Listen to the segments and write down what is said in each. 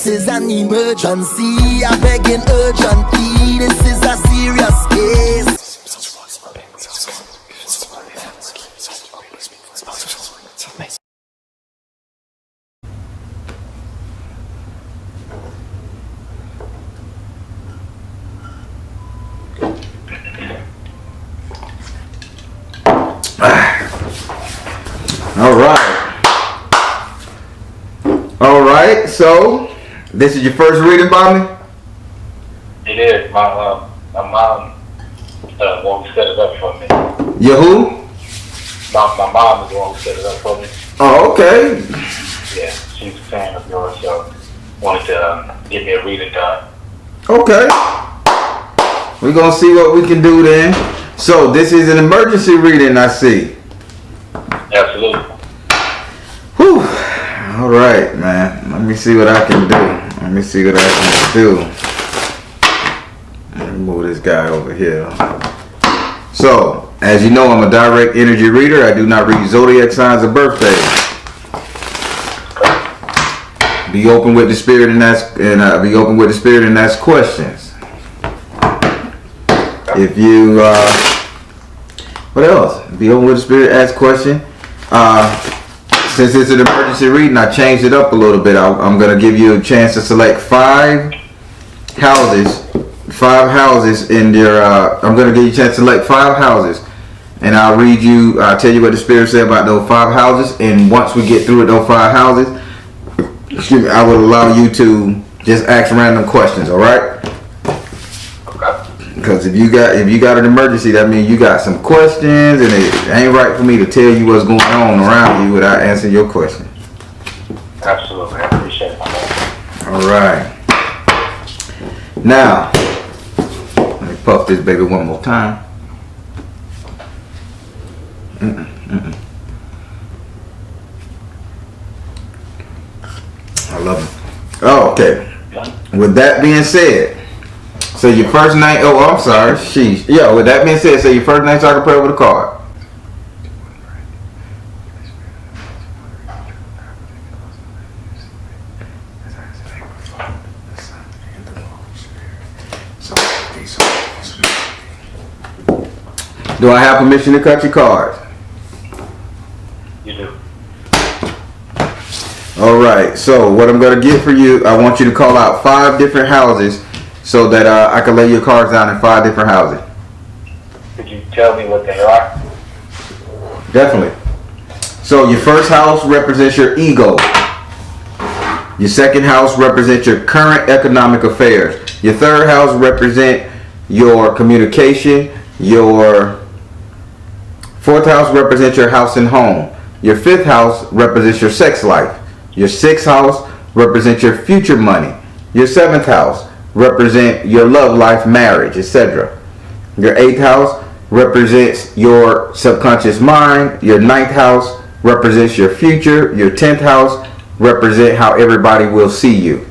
is an emergency. I begging urgently. This is a serious case. All right, so this is your first reading by me? It is. My mom won't set it up for me. Your who? My mom is the one who set it up for me. Oh, okay. Yeah, she's a fan of yours, so wanted to get me a reading done. Okay. We're going to see what we can do then. So this is an emergency reading, I see. Absolutely. Whew. All right, man. Let me see what I can do. Let me move this guy over here. So, as you know, I'm a direct energy reader. I do not read zodiac signs or birthdays. Be open with the spirit and ask questions. If you what else? Be open with the spirit, ask questions. Since it's an emergency reading, I changed it up a little bit. I'm going to give you a chance to select five houses in your, I'm going to give you a chance to select 5 houses. And I'll tell you what the spirit said about those 5 houses. And once we get through with those 5 houses, I will allow you to just ask random questions, all right? Because if you got an emergency, that means you got some questions, and it ain't right for me to tell you what's going on around you without answering your question. Absolutely, I appreciate it. All right. Now, let me puff this baby one more time. I love it. Oh, okay. With that being said. So your first name, I'm sorry, sheesh. Yeah, with that being said, say your first name so I can put over the card. Do I have permission to cut your cards? You do. Alright, so what I'm going to get for you, I want you to call out 5 different houses so that I can lay your cards down in 5 different houses. Could you tell me what they are? Definitely. So your first house represents your ego. Your second house represents your current economic affairs. Your third house represents your communication. Your fourth house represents your house and home. Your fifth house represents your sex life. Your sixth house represents your future money. Your seventh house represent your love life, marriage, etc. Your 8th house represents your subconscious mind. Your 9th house represents your future. Your 10th house represents how everybody will see you.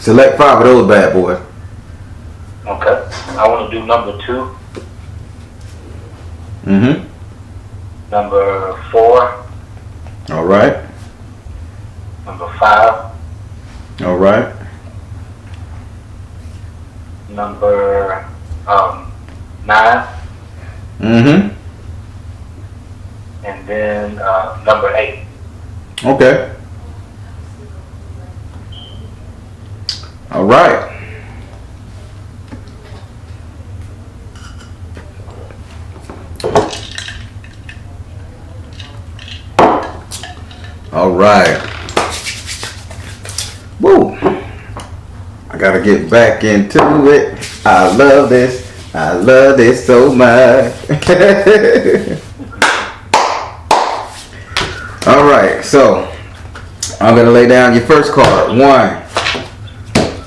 Select 5 of those bad boys. Okay. I want to do number 2. Number 4. All right. Number 5. All right. Number 9. And then number 8. Okay. All right. All right. Woo. I gotta get back into it. I love this. I love this so much. All right. So I'm gonna lay down your first card. 1,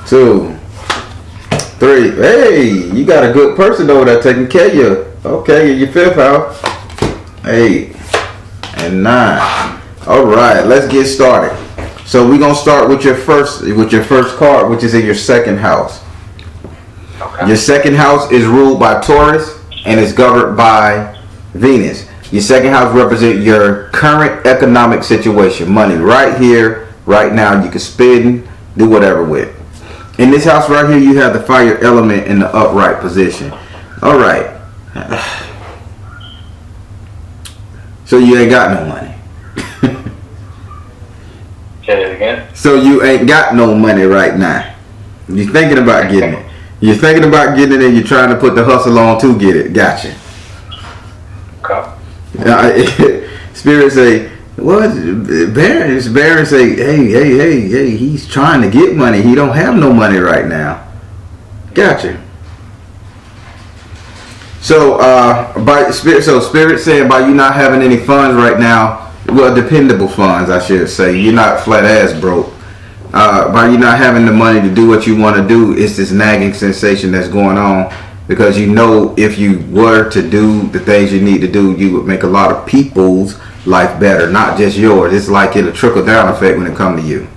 2, 3. Hey, you got a good person over there taking care of you. Okay, in your 5th house. 8 and 9. All right, let's get started. So we're gonna start with your first card, which is in your second house. Okay. Your second house is ruled by Taurus and is governed by Venus. Your second house represents your current economic situation, money right here, right now. You can spend, do whatever with. In this house right here, you have the fire element in the upright position. All right. So you ain't got no money. Say it again. So you ain't got no money right now. You're thinking about getting it. You're thinking about getting it, and you're trying to put the hustle on to get it. Gotcha. Okay. Spirit say, what? Baron say, hey, he's trying to get money. He don't have no money right now. Gotcha. So, Spirit saying by you not having any funds right now, well, dependable funds, I should say. You're not flat ass broke. By you not having the money to do what you want to do, it's this nagging sensation that's going on, because you know if you were to do the things you need to do, you would make a lot of people's life better, not just yours. It's like it'll trickle down effect when it comes to you.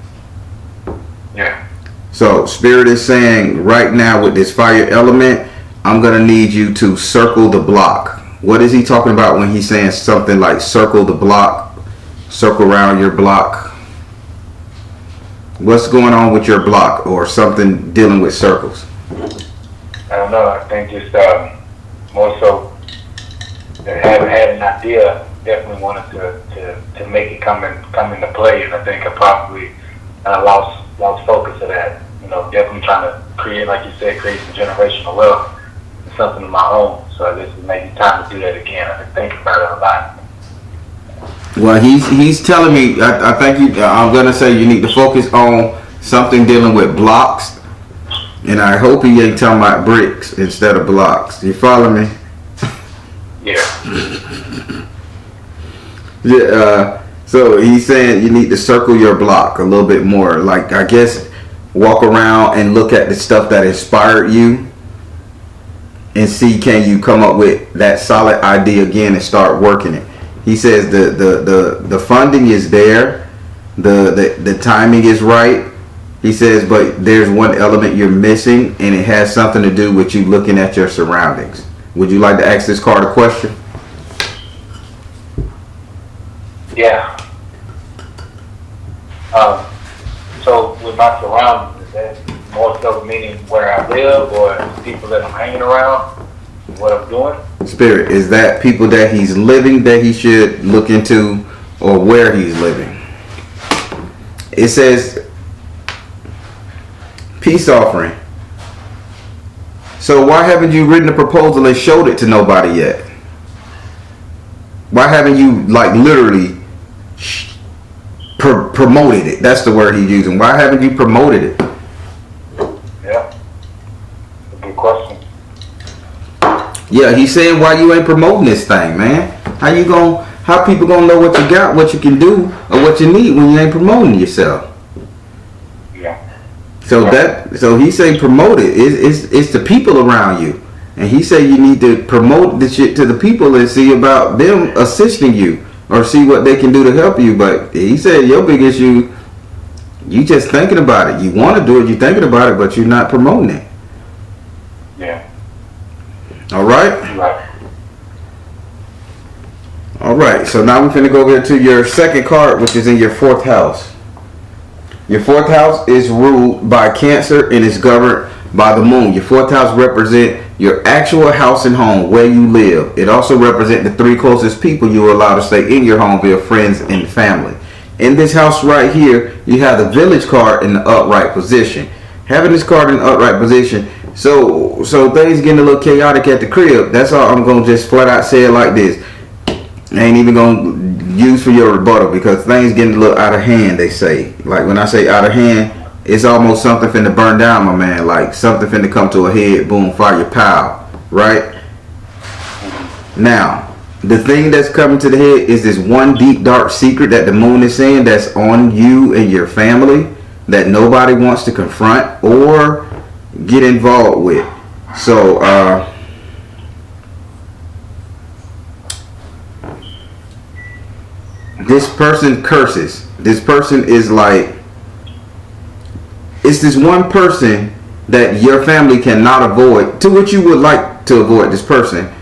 Yeah. So Spirit is saying right now with this fire element, I'm going to need you to circle the block. What is he talking about when he's saying something like circle the block, circle around your block? What's going on with your block, or something dealing with circles? I don't know. I think just more so having had an idea, definitely wanted to make it come into play, and I think I probably lost focus of that. You know, definitely trying to create, like you said, create some generational wealth, something of my own. So this is maybe time to do that again. I've been thinking about it a lot. Well, he's telling me. I think I'm gonna say you need to focus on something dealing with blocks, and I hope he ain't talking about bricks instead of blocks. You follow me? Yeah. Yeah. So he's saying you need to circle your block a little bit more. Like, I guess walk around and look at the stuff that inspired you, and see, can you come up with that solid idea again and start working it. He says the funding is there, the timing is right. He says, but there's one element you're missing, and it has something to do with you looking at your surroundings. Would you like to ask this card a question? Yeah. So with my surroundings, is that more so meaning where I live, or people that I'm hanging around, what I'm doing? Spirit, is that people that he's living that he should look into, or where he's living? It says peace offering. So why haven't you written a proposal and showed it to nobody yet? Why haven't you, like, literally promoted it? That's the word he's using. Why haven't you promoted it? Yeah. A good question. Yeah, he's saying why you ain't promoting this thing, man. How people gonna know what you got, what you can do, or what you need when you ain't promoting yourself? Yeah. So he say promote it. It's the people around you, and he say you need to promote the shit to the people and see about them assisting you, or see what they can do to help you. But he said your big issue, you just thinking about it. You want to do it, you thinking about it, but you're not promoting it. Yeah. All right. Right. All right. So now we're finna go over to your second card, which is in your fourth house. Your fourth house is ruled by Cancer and is governed by the moon. Your fourth house represents your actual house and home, where you live. It also represents the three closest people you are allowed to stay in your home via friends and family. In this house right here, you have the village card in the upright position. Having this card in the upright position, so things getting a little chaotic at the crib. That's all. I'm gonna just flat out say it like this. I ain't even gonna use for your rebuttal, because things getting a little out of hand, they say. Like, when I say out of hand, it's almost something finna burn down, my man. Like something finna come to a head, boom, fire, pow, right? Now, the thing that's coming to the head is this one deep dark secret that the moon is saying that's on you and your family that nobody wants to confront or get involved with. So this person curses. This person is like it's this one person that your family cannot avoid, to which you would like to avoid this person.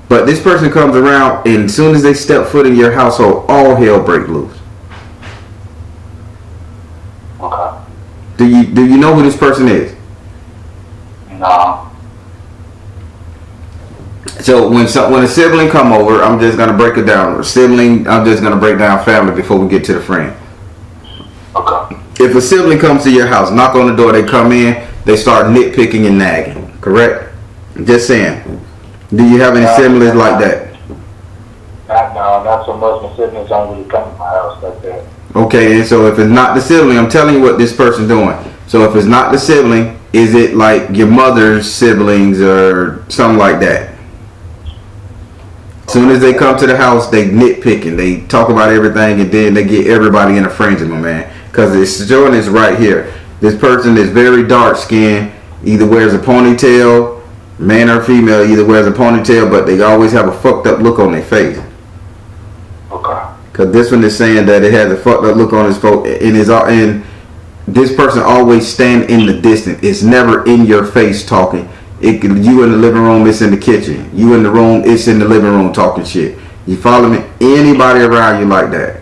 But this person comes around, and as soon as they step foot in your household, all hell break loose. Okay. Do you know who this person is? No. So when a sibling come over, I'm just gonna break it down. I'm just gonna break down family before we get to the friend. Okay. If a sibling comes to your house, knock on the door, they come in, they start nitpicking and nagging. Correct? Just saying. Do you have any siblings like that? Not so much. My siblings don't really come to my house like that. Okay, and so if it's not the sibling, I'm telling you what this person's doing. So if it's not the sibling, is it like your mother's siblings or something like that? As soon as they come to the house, they nitpicking. They talk about everything, and then they get everybody in a frenzy, my man. Because it's showing this right here. This person is very dark skinned, either wears a ponytail, man or female, either wears a ponytail, but they always have a fucked up look on their face. Okay. Because this one is saying that it has a fucked up look on his face, and this person always stand in the distance. It's never in your face talking. You in the living room, it's in the kitchen. You in the room, it's in the living room talking shit. You follow me? Anybody around you like that?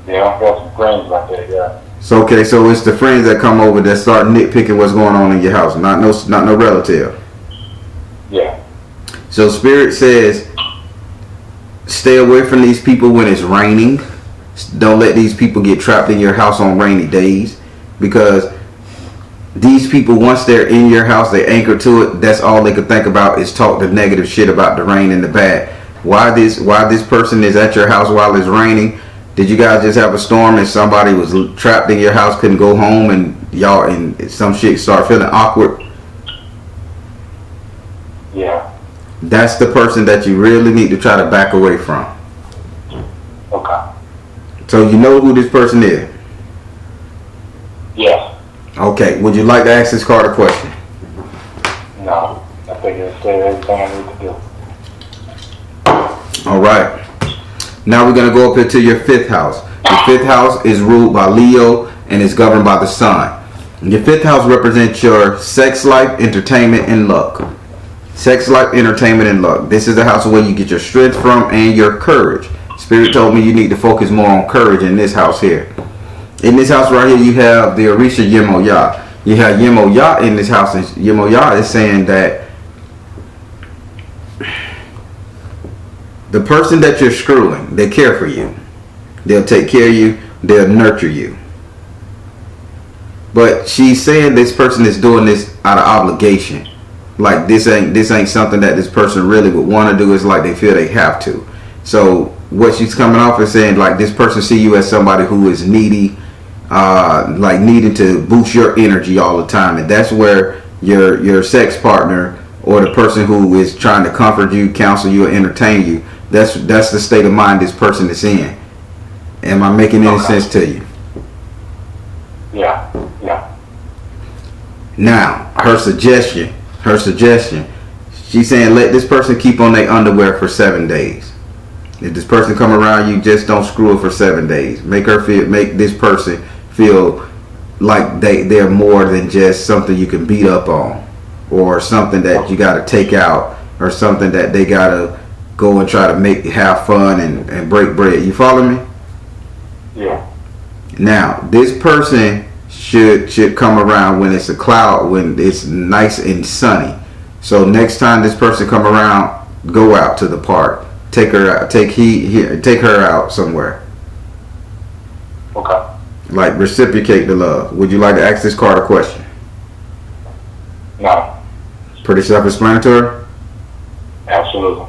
Yeah, I've got some friends like that, yeah. So okay, so it's the friends that come over that start nitpicking what's going on in your house, not no relative. Yeah. So Spirit says, stay away from these people when it's raining. Don't let these people get trapped in your house on rainy days, because these people, once they're in your house, they anchor to it. That's all they could think about is talk the negative shit about the rain and the bad. Why this person is at your house while it's raining? Did you guys just have a storm and somebody was trapped in your house, couldn't go home, and y'all and some shit start feeling awkward? Yeah. That's the person that you really need to try to back away from. Okay. So you know who this person is? Yes. Okay. Would you like to ask this card a question? No. I think it's everything I need to do. All right. Now we're going to go up into your fifth house. Your fifth house is ruled by Leo and is governed by the sun. Your fifth house represents your sex life, entertainment, and luck. Sex life, entertainment, and luck. This is the house where you get your strength from and your courage. Spirit told me you need to focus more on courage in this house here. In this house right here, you have the Orisha Yemoya. You have Yemoya in this house, and Yemoya is saying that the person that you're screwing, they care for you. They'll take care of you. They'll nurture you. But she's saying this person is doing this out of obligation. Like this ain't something that this person really would want to do. It's like they feel they have to. So what she's coming off is saying, like, this person see you as somebody who is needy, like needing to boost your energy all the time, and that's where your sex partner or the person who is trying to comfort you, counsel you, or entertain you, that's the state of mind this person is in. Am I making any sense to you? Yeah. Now, her suggestion, she's saying let this person keep on their underwear for 7 days. If this person come around you, just don't screw her for 7 days. Make this person feel like they're more than just something you can beat up on, or something that you got to take out, or something that they got to go and try to have fun and break bread. You follow me? Yeah. Now, this person should come around when it's a cloud, when it's nice and sunny. So next time this person come around, go out to the park. Take her out. Take her out somewhere. Okay. Like, reciprocate the love. Would you like to ask this card a question? No. Pretty self-explanatory? Absolutely.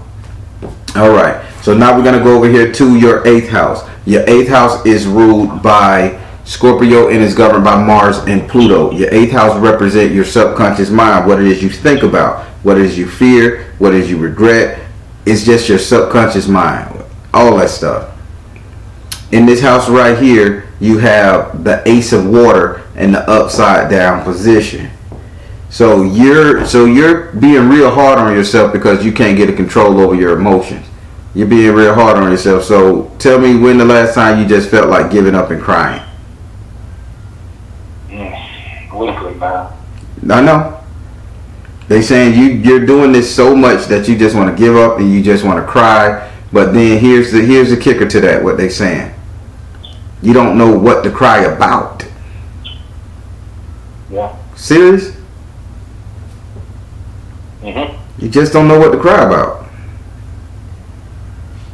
All right. So now we're going to go over here to your 8th house. Your 8th house is ruled by Scorpio and is governed by Mars and Pluto. Your 8th house represents your subconscious mind, what it is you think about, what it is you fear, what it is you regret. It's just your subconscious mind, all that stuff. In this house right here, you have the Ace of Water in the upside down position. So you're being real hard on yourself because you can't get a control over your emotions. You're being real hard on yourself. So tell me when the last time you just felt like giving up and crying. weekly, man. I know. They saying you're doing this so much that you just want to give up and you just want to cry. But then here's the kicker to that. What they saying? You don't know what to cry about. Yeah. Serious? Mhm. You just don't know what to cry about.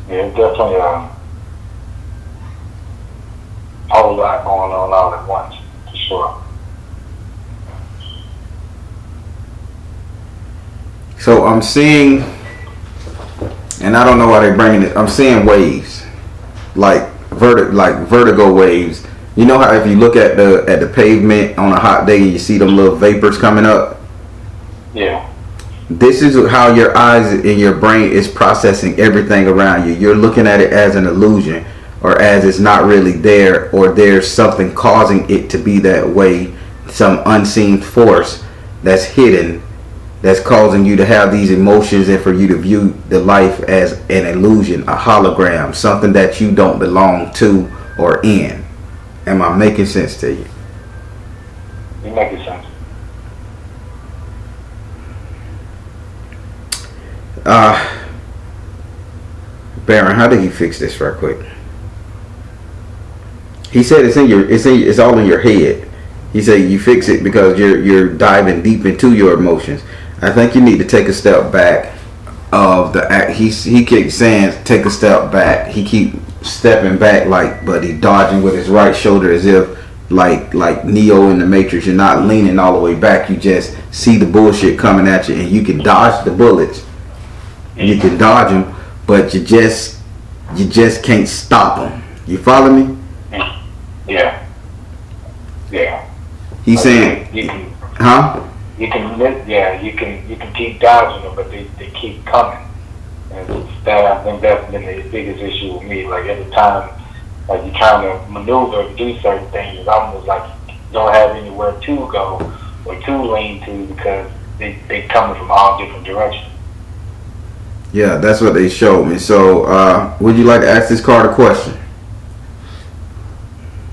Yeah, definitely a whole lot going on all at once, for sure. So I'm seeing, and I don't know why they're bringing it. I'm seeing waves, like vertigo waves. You know how if you look at the pavement on a hot day and you see them little vapors coming up. Yeah. This is how your eyes and your brain is processing everything around you. You're looking at it as an illusion, or as it's not really there, or there's something causing it to be that way, some unseen force that's hidden, that's causing you to have these emotions and for you to view the life as an illusion, a hologram, something that you don't belong to or in. Am I making sense to you? You're making sense. Baron, how did he fix this right quick? He said it's all in your head. He said you fix it because you're diving deep into your emotions. I think you need to take a step back of the act. He keeps saying take a step back. He keep stepping back but he dodging with his right shoulder as if like Neo in the Matrix. You're not leaning all the way back. You just see the bullshit coming at you and you can dodge the bullets. And you can dodge them, but you just can't stop them. You follow me? Yeah. Yeah. He's saying, you can, huh? You can keep dodging them, but they keep coming. And I think that's been the biggest issue with me. Like every time, like you're trying to maneuver, do certain things, it's almost like you don't have anywhere to go or to lean to because they coming from all different directions. Yeah, that's what they showed me. So, would you like to ask this card a question?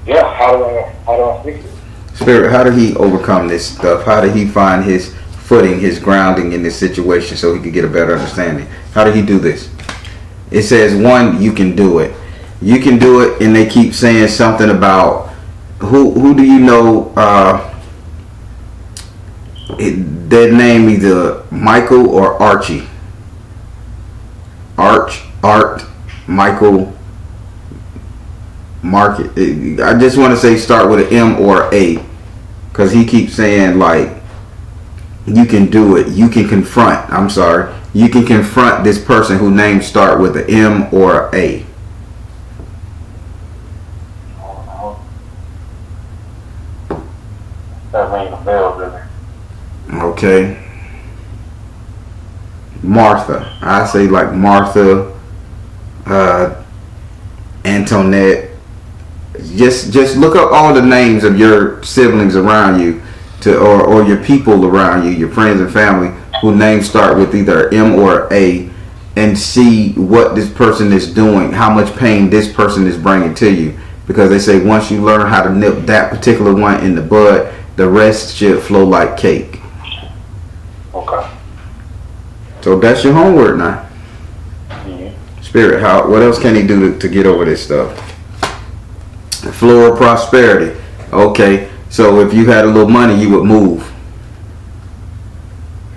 Yeah, how do I fix it? Spirit, how did he overcome this stuff? How did he find his footing, his grounding in this situation so he could get a better understanding? How did he do this? It says, one, you can do it. You can do it, and they keep saying something about who do you know? Their name either Michael or Archie. Art, Michael, Market. I just want to say start with an M or A, because he keeps saying like you can do it. You can confront. I'm sorry. You can confront this person whose name start with an M or A. That rings a bell, really. Okay. Martha. I say like Martha, Antoinette. Just look up all the names of your siblings around you, or your people around you, your friends and family whose names start with either M or A, and see what this person is doing, how much pain this person is bringing to you. Because they say once you learn how to nip that particular one in the bud, the rest should flow like cake. Okay. So that's your homework now. Mm-hmm. Spirit, what else can he do to get over this stuff? Flow of prosperity. Okay, so if you had a little money, you would move.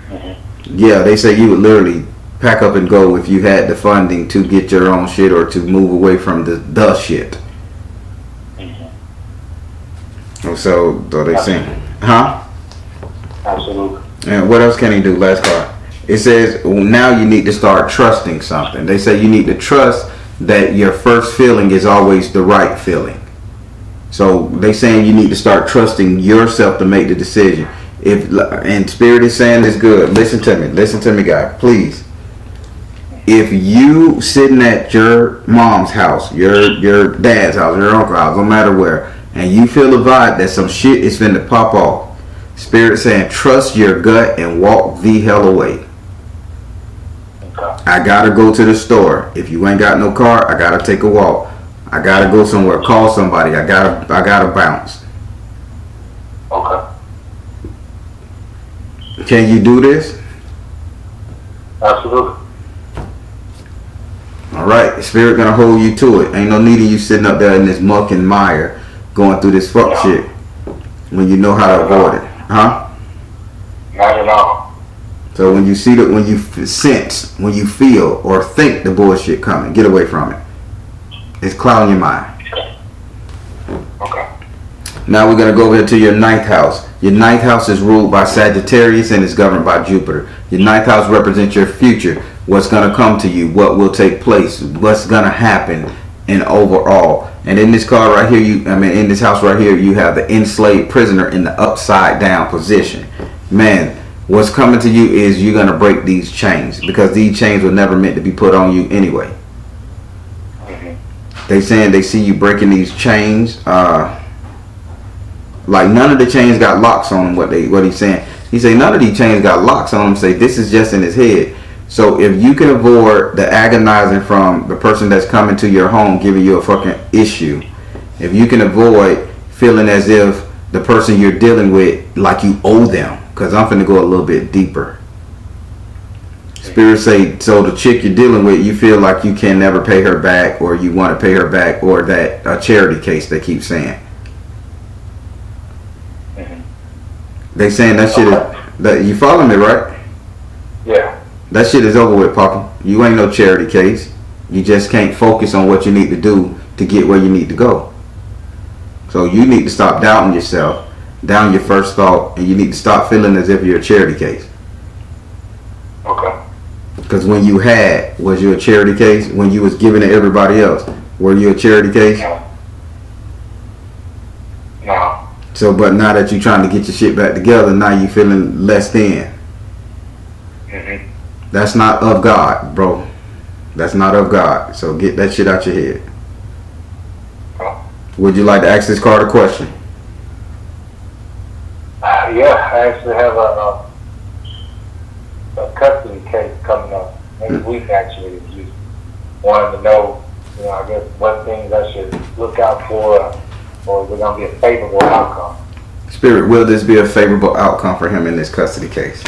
Mm-hmm. Yeah, they say you would literally pack up and go if you had the funding to get your own shit or to move away from the shit. Mm-hmm. So they say, huh? Absolutely. And what else can he do? Last card. It says now you need to start trusting something. They say you need to trust that your first feeling is always the right feeling. So they saying you need to start trusting yourself to make the decision. And Spirit is saying this good. Listen to me, guy, please. If you sitting at your mom's house, your dad's house, your uncle's house, no matter where, and you feel the vibe that some shit is finna pop off, Spirit saying trust your gut and walk the hell away. I gotta go to the store. If you ain't got no car, I gotta take a walk. I gotta go somewhere, call somebody. I gotta bounce. Okay. Can you do this? Absolutely. All right, Spirit gonna hold you to it. Ain't no need of you sitting up there in this muck and mire, going through this fuck shit when you know how to avoid it, huh? Not at all. So when you see that, when you sense, when you feel or think the bullshit coming, get away from it. It's clouding your mind. Okay. Now we're gonna go over to your ninth house. Your ninth house is ruled by Sagittarius and is governed by Jupiter. Your ninth house represents your future. What's gonna come to you? What will take place? What's gonna happen? And overall. And in this card right here, in this house right here, you have the enslaved prisoner in the upside down position. Man, what's coming to you is you're gonna break these chains, because these chains were never meant to be put on you anyway. They saying they see you breaking these chains. Like none of the chains got locks on them. What he's saying? He say none of these chains got locks on them. Say this is just in his head. So if you can avoid the agonizing from the person that's coming to your home giving you a fucking issue, if you can avoid feeling as if the person you're dealing with like you owe them, because I'm finna go a little bit deeper. Spirit say, so the chick you're dealing with, you feel like you can never pay her back, or you want to pay her back, or that a charity case they keep saying. They saying that shit is, that you follow me, right? Yeah. That shit is over with, Papa. You ain't no charity case. You just can't focus on what you need to do to get where you need to go. So you need to stop doubting yourself, down your first thought, and you need to stop feeling as if you're a charity case. Okay. Because when you was you a charity case? When you was giving to everybody else, were you a charity case? No. So, but now that you're trying to get your shit back together, now you feeling less than. That's not of God, bro. That's not of God. So get that shit out your head. Would you like to ask this card a question? Yeah, I actually have a custody case coming up next week. Actually, just wanted to know, I guess what things I should look out for, or is it gonna be a favorable outcome? Spirit, will this be a favorable outcome for him in this custody case?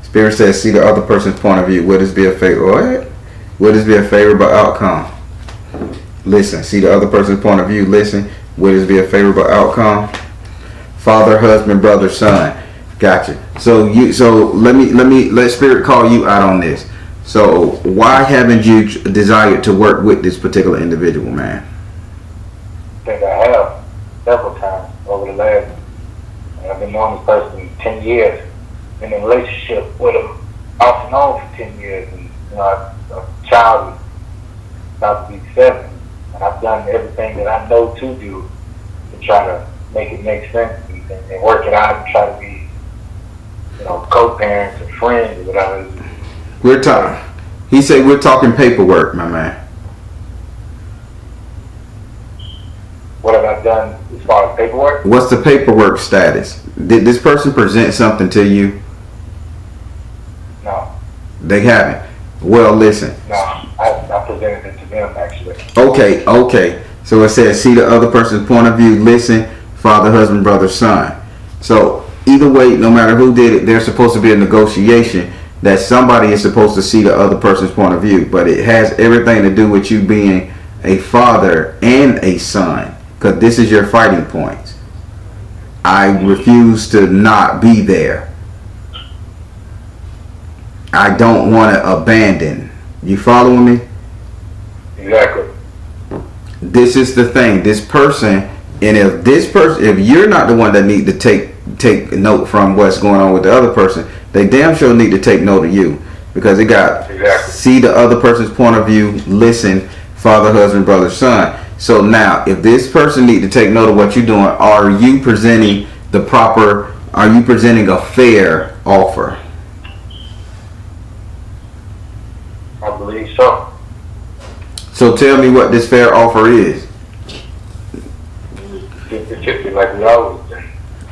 Spirit says, see the other person's point of view. Will this be a favorable outcome? Listen, see the other person's point of view. Listen, will this be a favorable outcome? Father, husband, brother, son. Gotcha. So let Spirit call you out on this. So why haven't you desired to work with this particular individual, man? I think I have several times over the last. I've been knowing this person 10 years. Been in a relationship with him off and on for 10 years, and a child is about to be 7, and I've done everything that I know to do to try to make it make sense and work it out and try to be, co-parents and friends or whatever. He said we're talking paperwork, my man. What have I done as far as paperwork? What's the paperwork status? Did this person present something to you? No. They haven't. Well, listen. No, I presented it to them, actually. Okay. So it says, see the other person's point of view, listen, father, husband, brother, son. So either way, no matter who did it, there's supposed to be a negotiation that somebody is supposed to see the other person's point of view. But it has everything to do with you being a father and a son, because this is your fighting points. I refuse to not be there. I don't want to abandon. You following me? Exactly. This is the thing. This person, and if you're not the one that need to take note from what's going on with the other person, they damn sure need to take note of you, because they got see the other person's point of view, listen, father, husband, brother, son. So now, if this person need to take note of what you're doing, are you presenting a fair offer? I believe so. So tell me what this fair offer is. 50-50 like we always do.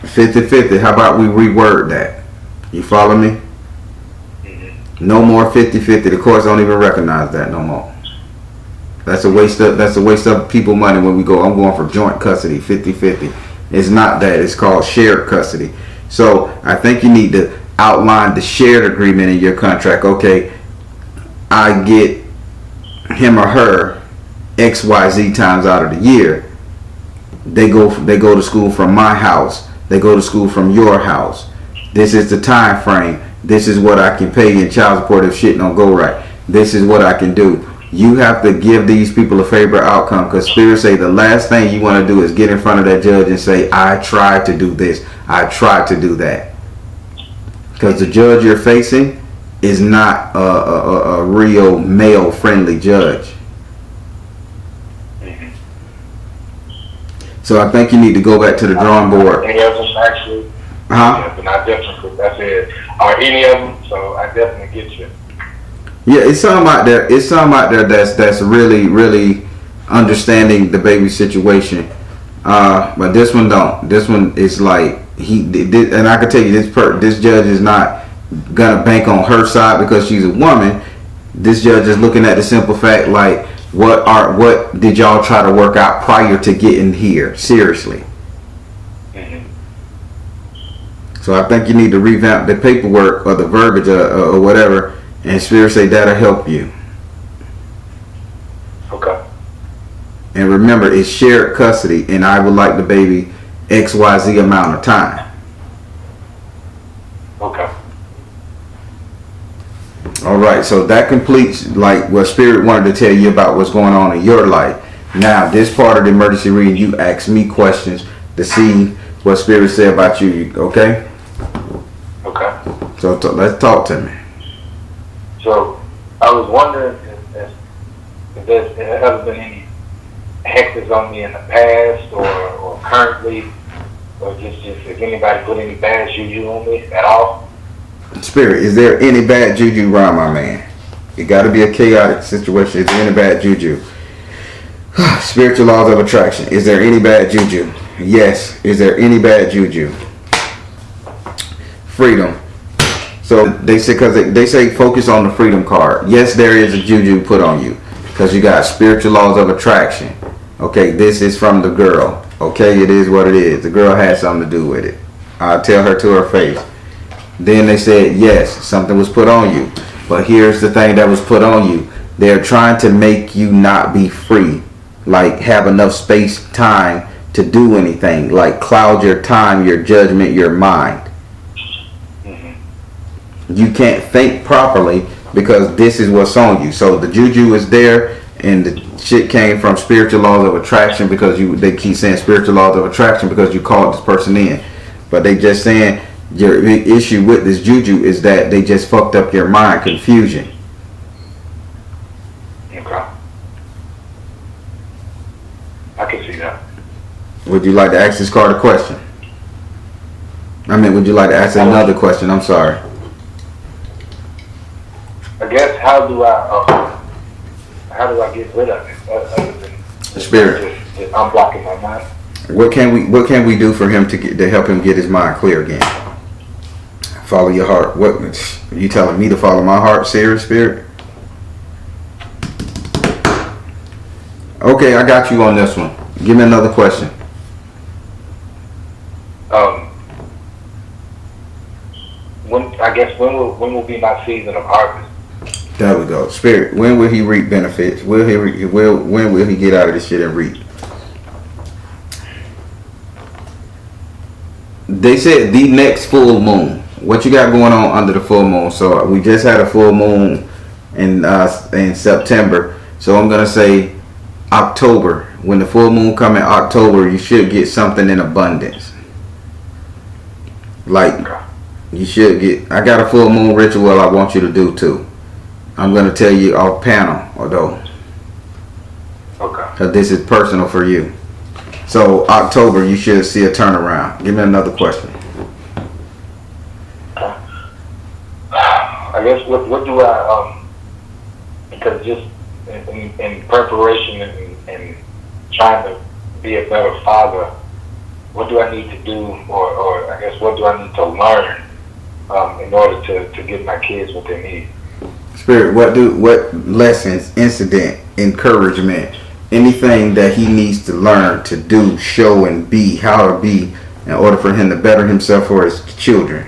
50-50. How about we reword that? You follow me? No more 50-50. The courts don't even recognize that no more. That's a waste of people money when we go, I'm going for joint custody, 50-50. It's not that. It's called shared custody. So I think you need to outline the shared agreement in your contract. Okay, I get him or her XYZ times out of the year. They go to school from my house. They go to school from your house. This is the time frame. This is what I can pay in child support if shit don't go right. This is what I can do. You have to give these people a favorable outcome, because Spirit say the last thing you want to do is get in front of that judge and say, I tried to do this, I tried to do that. Because the judge you're facing is not a real male friendly judge. So I think you need to go back to the drawing board. Any of them actually? Yeah, but not definitely. That's it. Or any of them? So I definitely get you. Yeah, it's something out there. It's something out there that's really, really understanding the baby situation. But this one don't. This one is like and I can tell you this judge is not gonna bank on her side because she's a woman. This judge is looking at the simple fact, like, what did y'all try to work out prior to getting here? Seriously. So I think you need to revamp the paperwork or the verbiage or whatever, and Spirit say that'll help you. Okay. And remember, it's shared custody, and I would like the baby XYZ amount of time. Okay. All right, so that completes like what Spirit wanted to tell you about what's going on in your life. Now, this part of the emergency reading, you ask me questions to see what Spirit said about you, okay? Okay. So let's talk to me. So I was wondering if there's ever been any hexes on me in the past or currently, or just if anybody put any bad juju on me at all. Spirit, is there any bad juju around my man? It got to be a chaotic situation. Is there any bad juju? Spiritual laws of attraction. Is there any bad juju? Yes. Is there any bad juju? Freedom. So they say, because they say focus on the freedom card. Yes, there is a juju put on you because you got spiritual laws of attraction. Okay, this is from the girl. Okay, it is what it is. The girl had something to do with it. I'll tell her to her face. Then they said, yes, something was put on you. But here's the thing that was put on you. They're trying to make you not be free. Like have enough space, time to do anything. Like cloud your time, your judgment, your mind. You can't think properly because this is what's on you. So the juju is there, and the shit came from spiritual laws of attraction because they keep saying spiritual laws of attraction because you called this person in. But they just saying your issue with this juju is that they just fucked up your mind, confusion. Okay. I can see that. Would you like to ask this card a question? Would you like to ask another question? I'm sorry. I guess how do I get rid of it other than Spirit. Just unblocking my mind? What can we do for him to help him get his mind clear again? Follow your heart. What are you telling me to follow my heart, serious Spirit? Okay, I got you on this one. Give me another question. When will be my season of harvest? There we go. Spirit, when will he reap benefits? When will he get out of this shit and reap? They said the next full moon. What you got going on under the full moon? So we just had a full moon in September. So I'm gonna say October. When the full moon come in October, you should get something in abundance. Like you should get. I got a full moon ritual I want you to do too. I'm gonna tell you off panel, although. Okay. Because this is personal for you. So October, you should see a turnaround. Give me another question. I guess what do I because just in preparation and trying to be a better father, what do I need to do, or I guess what do I need to learn in order to give my kids what they need? Spirit, what lessons, incident, encouragement, anything that he needs to learn to do, show, and be, how to be in order for him to better himself or his children?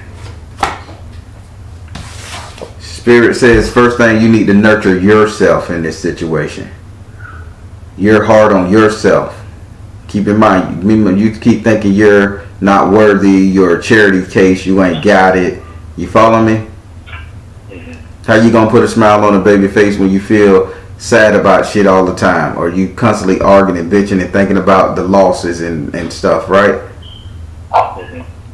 Spirit says first thing you need to nurture yourself in this situation. You're hard on yourself. Keep in mind, you keep thinking you're not worthy, you're a charity case, you ain't got it. You follow me? How you gonna put a smile on a baby face when you feel sad about shit all the time, or you constantly arguing and bitching and thinking about the losses and stuff, right?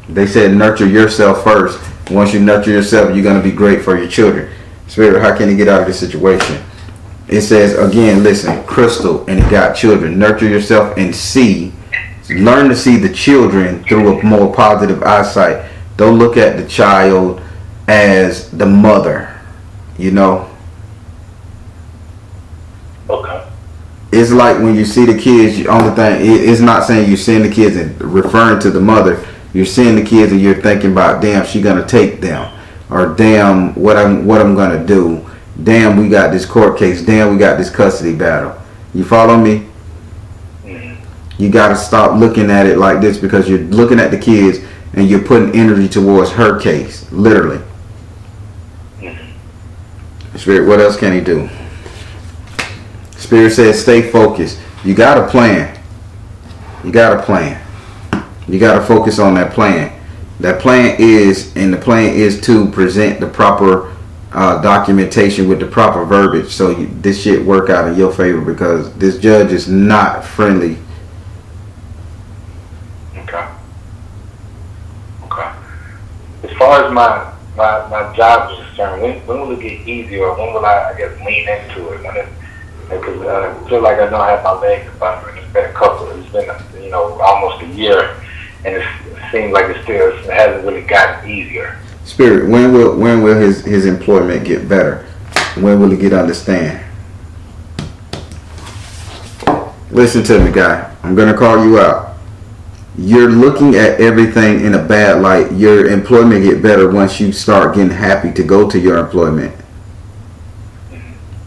They said nurture yourself first. Once you nurture yourself, you're gonna be great for your children. Spirit, how can you get out of this situation? It says again, listen, Crystal, and it got children. Nurture yourself and learn to see the children through a more positive eyesight. Don't look at the child as the mother, you know. Okay. It's like when you see the kids, the only thing, it's not saying you're seeing the kids and referring to the mother. You're seeing the kids and you're thinking about, damn, she gonna take them, or damn, what I'm gonna do. Damn, we got this court case. Damn, we got this custody battle. You follow me? You gotta stop looking at it like this, because you're looking at the kids and you're putting energy towards her case, literally. Spirit, what else can he do? Spirit says stay focused. You got a plan. You got a plan. You got to focus on that plan. That plan is, and the plan is to present the proper documentation with the proper verbiage, so this shit work out in your favor, because this judge is not friendly. Okay. As far as my job is concerned, when will it get easier, or when will I guess, lean into it? Because I feel like I don't have my legs up under it. It's been almost a year, and it seems like it hasn't really gotten easier. Spirit, when will his employment get better? When will he get understand? Listen to me, guy. I'm gonna call you out. You're looking at everything in a bad light. Your employment get better once you start getting happy to go to your employment.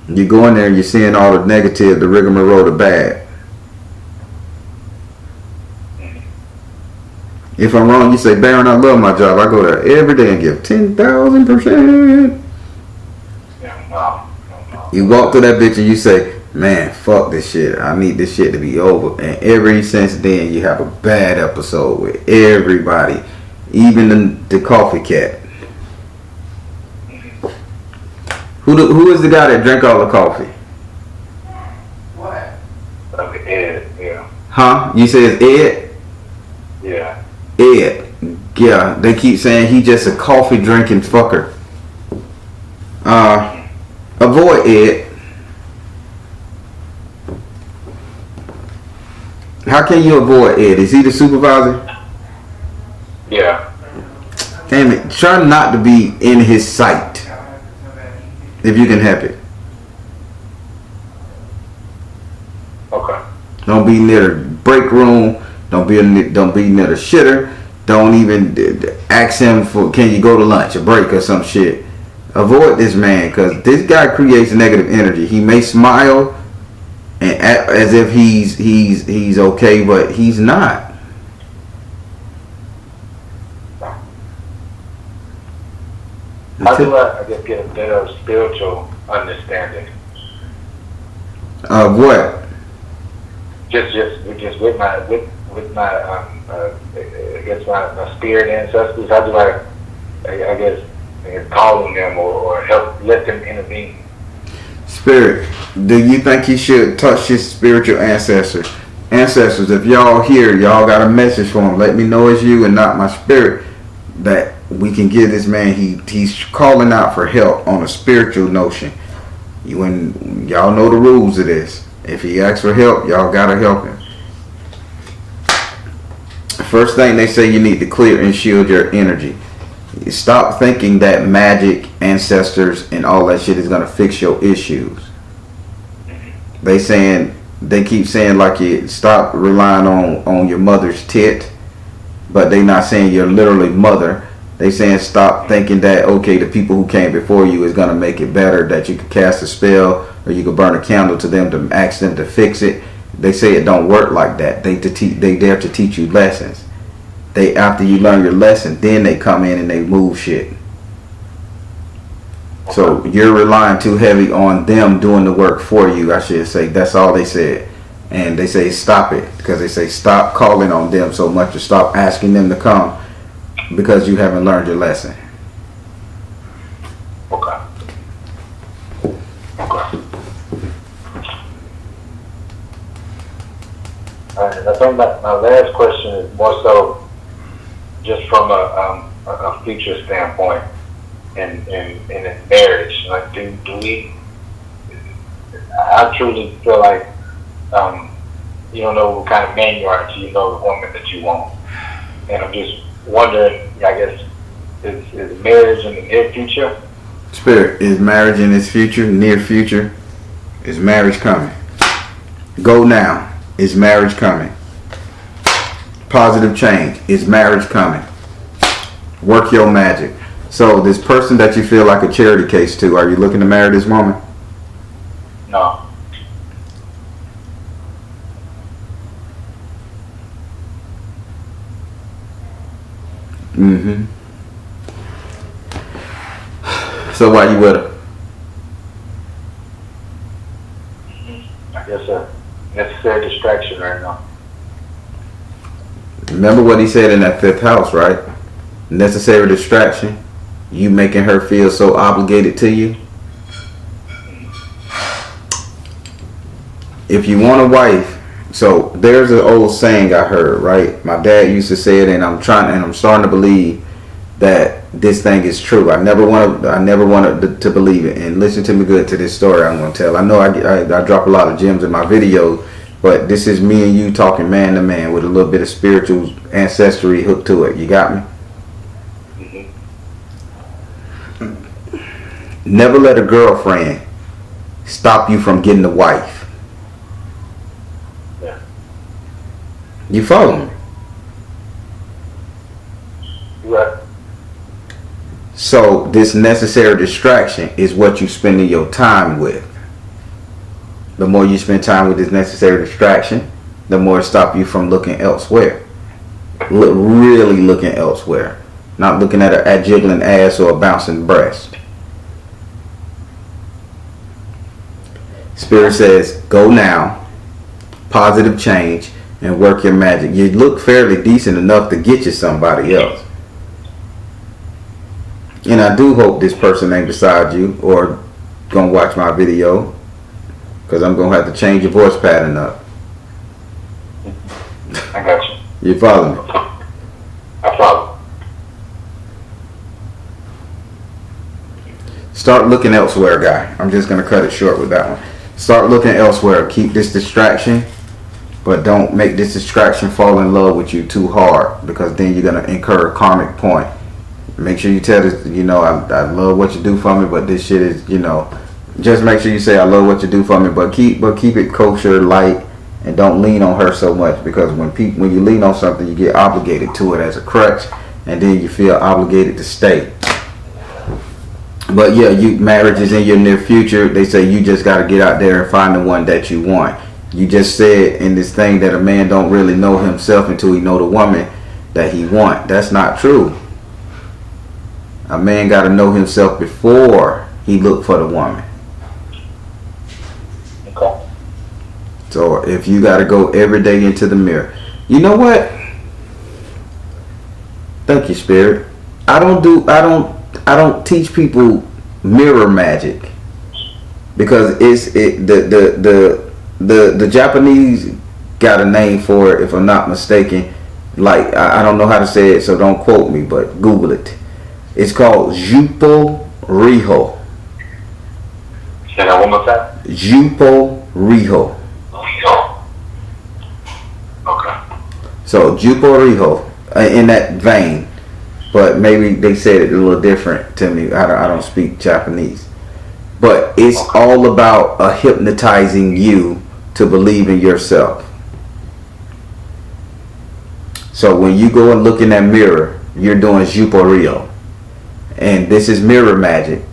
You go in there and you're seeing all the negative, the rigmarole, the bad. If I'm wrong, you say, Baron, I love my job. I go there every day and give 10,000%. You walk through that bitch and you say, man, fuck this shit. I need this shit to be over. And ever since then, you have a bad episode with everybody, even the coffee cat. Who is the guy that drank all the coffee? What? Ed, yeah. Huh? You say it's Ed? Yeah. Ed. Yeah, they keep saying he just a coffee drinking fucker. Avoid Ed. How can you avoid Ed? Is he the supervisor? Yeah. Damn it. Try not to be in his sight, if you can help it. Okay. Don't be near the break room. Don't be near the shitter. Don't even ask him for, can you go to lunch, a break or some shit. Avoid this man, because this guy creates negative energy. He may smile and act as if he's okay, but he's not. How do I guess, get a better spiritual understanding? Of what? Just with my I guess my spirit ancestors. How do I guess call on them or help let them intervene? Spirit, do you think he should touch his spiritual ancestors? Ancestors, if y'all here, y'all got a message for him. Let me know it's you and not my spirit, that we can give this man. He's calling out for help on a spiritual notion. Y'all know the rules of this. If he asks for help, y'all gotta help him. First thing they say, you need to clear and shield your energy. Stop thinking that magic, ancestors, and all that shit is gonna fix your issues. They keep saying like you stop relying on your mother's tit, but they not saying your literally mother. They saying stop thinking that, okay, the people who came before you is gonna make it better, that you could cast a spell or you could burn a candle to them to ask them to fix it. They say it don't work like that. They dare to teach you lessons. After you learn your lesson, then they come in and they move shit. So you're relying too heavy on them doing the work for you, I should say. That's all they said. And they say stop it, because they say stop calling on them so much, or stop asking them to come, because you haven't learned your lesson. Okay. Okay. All right, and I think my last question is more so just from a future standpoint in marriage. Like, do we? I truly feel like you don't know what kind of man you are until you know the woman that you want. And I'm just wondering, I guess, is marriage in the near future? Spirit, is marriage in its future, near future? Is marriage coming? Go now. Is marriage coming? Positive change. Is marriage coming? Work your magic. So this person that you feel like a charity case to, are you looking to marry this woman? No. Mm-hmm. So why you with her? I guess a necessary distraction right now. Remember what he said in that fifth house, right? Necessary distraction. You making her feel so obligated to you. If you want a wife, so there's an old saying I heard, right? My dad used to say it, and I'm starting to believe that this thing is true. I never wanted to believe it. And listen to me good to this story I'm going to tell. I know I drop a lot of gems in my videos, but this is me and you talking man to man with a little bit of spiritual ancestry hooked to it. You got me? Mm-hmm. Never let a girlfriend stop you from getting a wife. Yeah. You follow me? Right. So this necessary distraction is what you spending your time with. The more you spend time with this necessary distraction, the more it stop you from looking elsewhere. Really looking elsewhere. Not looking at a jiggling ass or a bouncing breast. Spirit says, go now, positive change, and work your magic. You look fairly decent enough to get you somebody else. And I do hope this person ain't beside you or gonna watch my video, because I'm gonna have to change your voice pattern up. I got you. You follow me? I follow. Start looking elsewhere, guy. I'm just gonna cut it short with that one. Start looking elsewhere. Keep this distraction, but don't make this distraction fall in love with you too hard, because then you're gonna incur a karmic point. Make sure you tell this, I love what you do for me, but this shit is, just make sure you say I love what you do for me, but keep it kosher, light, and don't lean on her so much, because when you lean on something, you get obligated to it as a crutch, and then you feel obligated to stay. But yeah, marriage is in your near future. They say you just got to get out there and find the one that you want. You just said in this thing that a man don't really know himself until he know the woman that he want. That's not true. A man got to know himself before he look for the woman. Okay. So if you got to go every day into the mirror, you know what? Thank you, Spirit. I don't teach people mirror magic, because the Japanese got a name for it, if I'm not mistaken. Like, I don't know how to say it, so don't quote me, but Google it. It's called Jupo Riho. Say that one more time. Jupo Riho. Okay. So Jupo Riho, in that vein, but maybe they said it a little different to me. I don't speak Japanese, but it's all about hypnotizing you to believe in yourself. So when you go and look in that mirror, you're doing Jupo Riho. And this is mirror magic.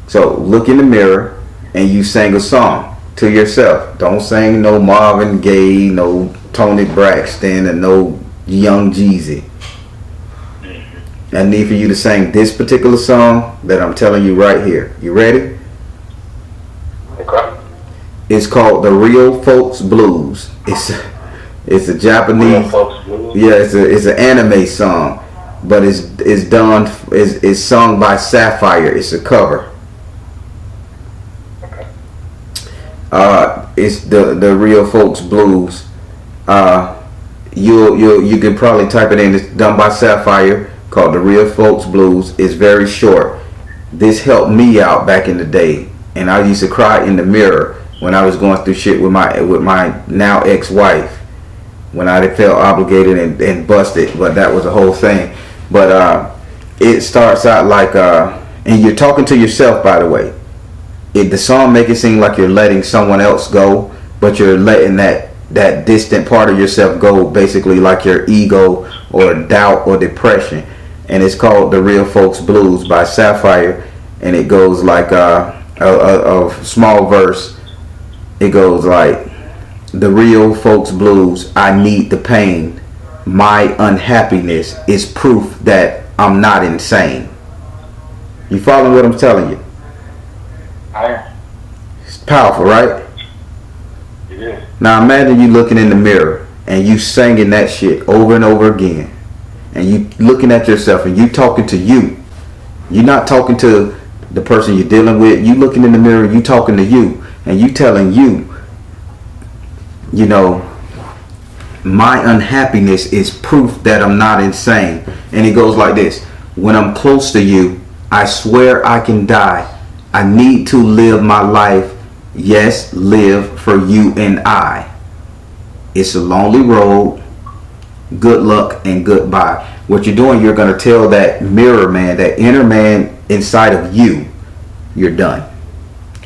So look in the mirror and you sing a song to yourself. Don't sing no Marvin Gaye, no Tony Braxton, and no Young Jeezy. I need for you to sing this particular song that I'm telling you right here. You ready? Okay. It's called The Real Folks Blues. It's a Japanese. Real Folks Blues? Yeah, it's an anime song, but it's sung by Sapphire. It's a cover. Okay. It's the Real Folks Blues. You can probably type it in. It's done by Sapphire, called The Real Folks Blues. It's very short. This helped me out back in the day, and I used to cry in the mirror when I was going through shit with my now ex-wife, when I felt obligated and busted. But that was a whole thing. But it starts out like and you're talking to yourself, by the way. The song make it seem like you're letting someone else go, but you're letting that distant part of yourself go, basically like your ego or doubt or depression. And it's called The Real Folks Blues by Sapphire, and it goes like a small verse. It goes like, the real folks blues, I need the pain. My unhappiness is proof that I'm not insane. You following what I'm telling you? I am. It's powerful, right? It is. Now imagine you looking in the mirror and you singing that shit over and over again, and you looking at yourself and you talking to you. You're not talking to the person you're dealing with. You looking in the mirror, you talking to you, and you telling you, you know, my unhappiness is proof that I'm not insane. And it goes like this: when I'm close to you, I swear I can die. I need to live my life. Yes, live for you and I. It's a lonely road. Good luck and goodbye. What you're doing, you're going to tell that mirror man, that inner man inside of you, you're done.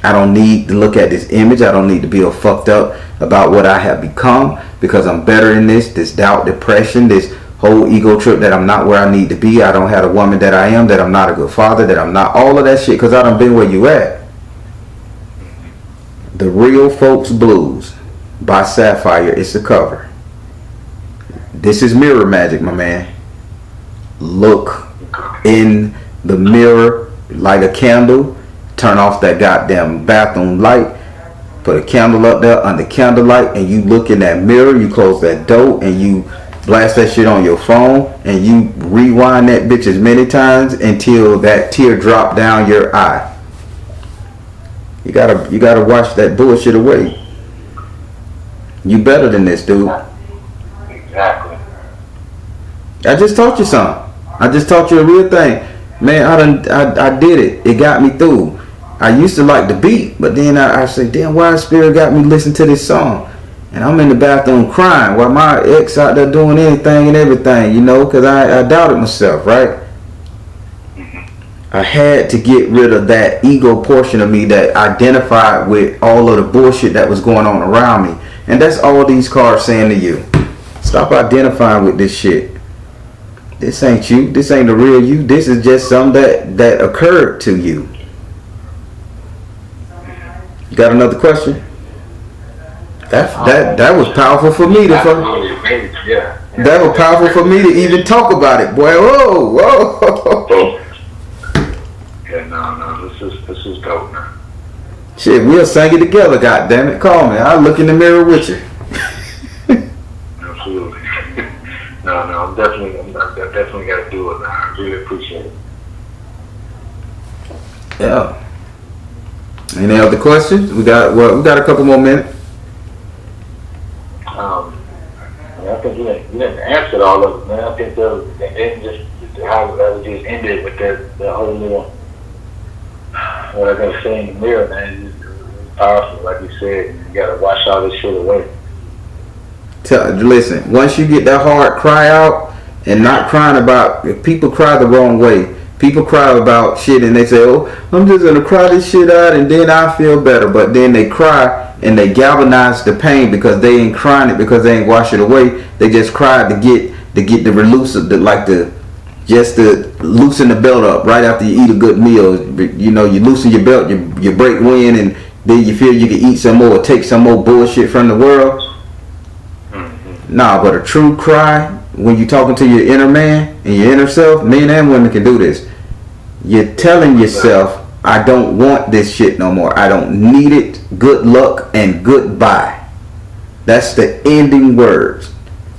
I don't need to look at this image. I don't need to be all fucked up about what I have become, because I'm better than this doubt, depression, this whole ego trip that I'm not where I need to be. I don't have the woman that I am, that I'm not a good father, that I'm not all of that shit, because I done been where you at. The Real Folks Blues by Sapphire. It's a cover. This is mirror magic, my man. Look in the mirror, light a candle, turn off that goddamn bathroom light, put a candle up there under candlelight, and you look in that mirror, you close that door, and you blast that shit on your phone, and you rewind that bitch as many times until that tear drop down your eye. You gotta wash that bullshit away. You better than this, dude. Exactly. I just taught you something. I just taught you a real thing. Man, I did it. It got me through. I used to like the beat, but then I said, damn, why Spirit got me listen to this song? And I'm in the bathroom crying while my ex out there doing anything and everything, you know, because I doubted myself, right? I had to get rid of that ego portion of me that identified with all of the bullshit that was going on around me. And that's all these cards saying to you. Stop identifying with this shit. This ain't you. This ain't the real you. This is just something that occurred to you. You got another question? That was powerful for me to that was powerful for me to even talk about it, boy. Whoa. Yeah, no, this is dope, man. Shit, we'll sing it together, goddammit. Call me. I'll look in the mirror with you. Absolutely. No, I'm definitely got to do it, man. I really appreciate it. Yeah. Any other questions? We got a couple more minutes. I think you didn't answer all of it, man. I think they just how it just ended with the whole little what I gotta say in the mirror, man. It's powerful, like you said. You gotta wash all this shit away. Listen, once you get that hard cry out, and not crying about, if people cry the wrong way. People cry about shit and they say, oh, I'm just gonna cry this shit out and then I feel better. But then they cry and they galvanize the pain because they ain't crying it because they ain't wash it away. They just cried to get the release of just to loosen the belt up right after you eat a good meal. You know, you loosen your belt, you break wind, and then you feel you can eat some more, take some more bullshit from the world. Nah, but a true cry, when you're talking to your inner man and your inner self, men and women can do this. You're telling yourself, I don't want this shit no more. I don't need it. Good luck and goodbye. That's the ending words.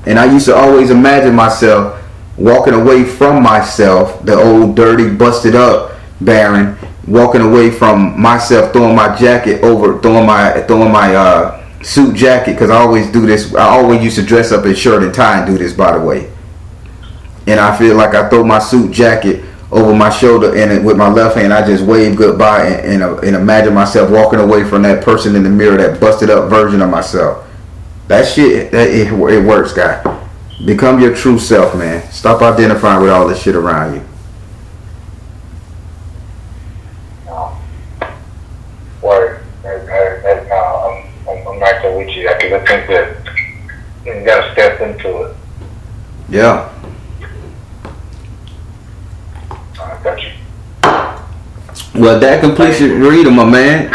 And I used to always imagine myself walking away from myself, the old dirty, busted up Baron, walking away from myself, throwing my jacket over, throwing my suit jacket, because I always do this. I always used to dress up in shirt and tie and do this, by the way. And I feel like I throw my suit jacket over my shoulder, and with my left hand I just wave goodbye and imagine myself walking away from that person in the mirror, that busted up version of myself. That shit, it works, guy. Become your true self, man. Stop identifying with all this shit around you. Word. I'm right there with you. Because I think that you got to step into it. Yeah. I got you. Well, that completes your reading, my man.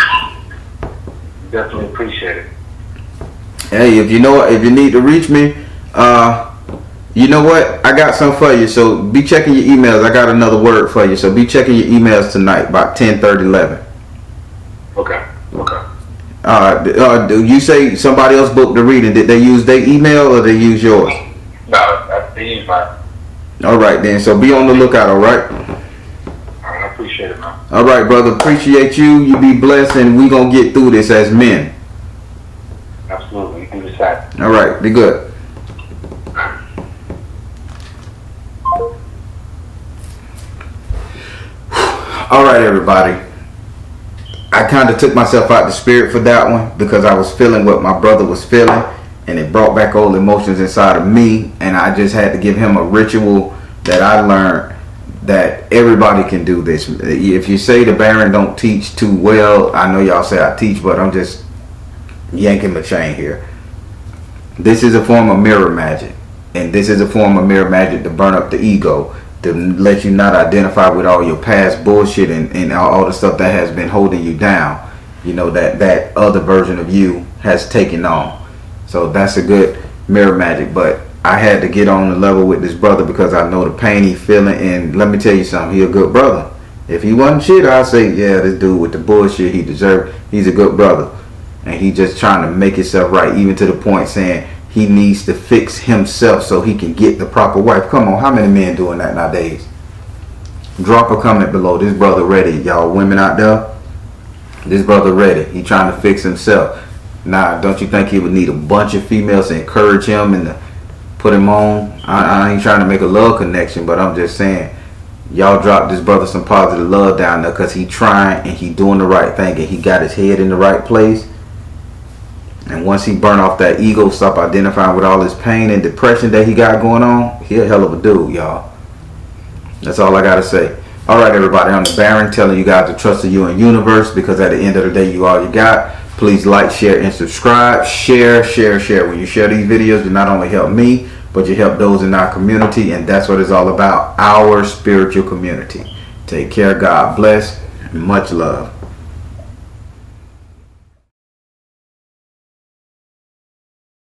Definitely appreciate it. Hey, if you need to reach me, you know what? I got something for you. So be checking your emails. I got another word for you. So be checking your emails tonight about 10:30, 11. Okay. Do you say somebody else booked the reading? Did they use their email or they use yours? No, they use mine. All right, then. So be on the lookout, all right? I appreciate it, man. All right, brother. Appreciate you. You be blessed, and we going to get through this as men. Absolutely. You do the same. All right. Be good. All right, everybody. I kind of took myself out the spirit for that one because I was feeling what my brother was feeling, and it brought back old emotions inside of me, and I just had to give him a ritual that I learned that everybody can do this. If you say the Baron don't teach too well, I know y'all say I teach, but I'm just yanking the chain here. This is a form of mirror magic, and this is a form of mirror magic to burn up the ego, to let you not identify with all your past bullshit and all the stuff that has been holding you down, you know, that other version of you has taken on. So that's a good mirror magic. But I had to get on the level with this brother because I know the pain he's feeling, and let me tell you something, he a good brother. If he wasn't shit, I'd say, yeah, this dude with the bullshit, he deserved, he's a good brother. And he just trying to make himself right, even to the point saying he needs to fix himself so he can get the proper wife. Come on, how many men doing that nowadays? Drop a comment below. This brother ready, y'all women out there. This brother ready. He trying to fix himself. Now, don't you think he would need a bunch of females to encourage him and to put him on? I ain't trying to make a love connection, but I'm just saying, y'all drop this brother some positive love down there, because he trying and he doing the right thing, and he got his head in the right place. And once he burn off that ego, stop identifying with all this pain and depression that he got going on, he a hell of a dude, y'all. That's all I got to say. All right, everybody, I'm the Baron, telling you guys to trust in you and universe, because at the end of the day, you all you got. Please like, share, and subscribe. Share. When you share these videos, you not only help me, but you help those in our community, and that's what it's all about, our spiritual community. Take care. God bless. Much love.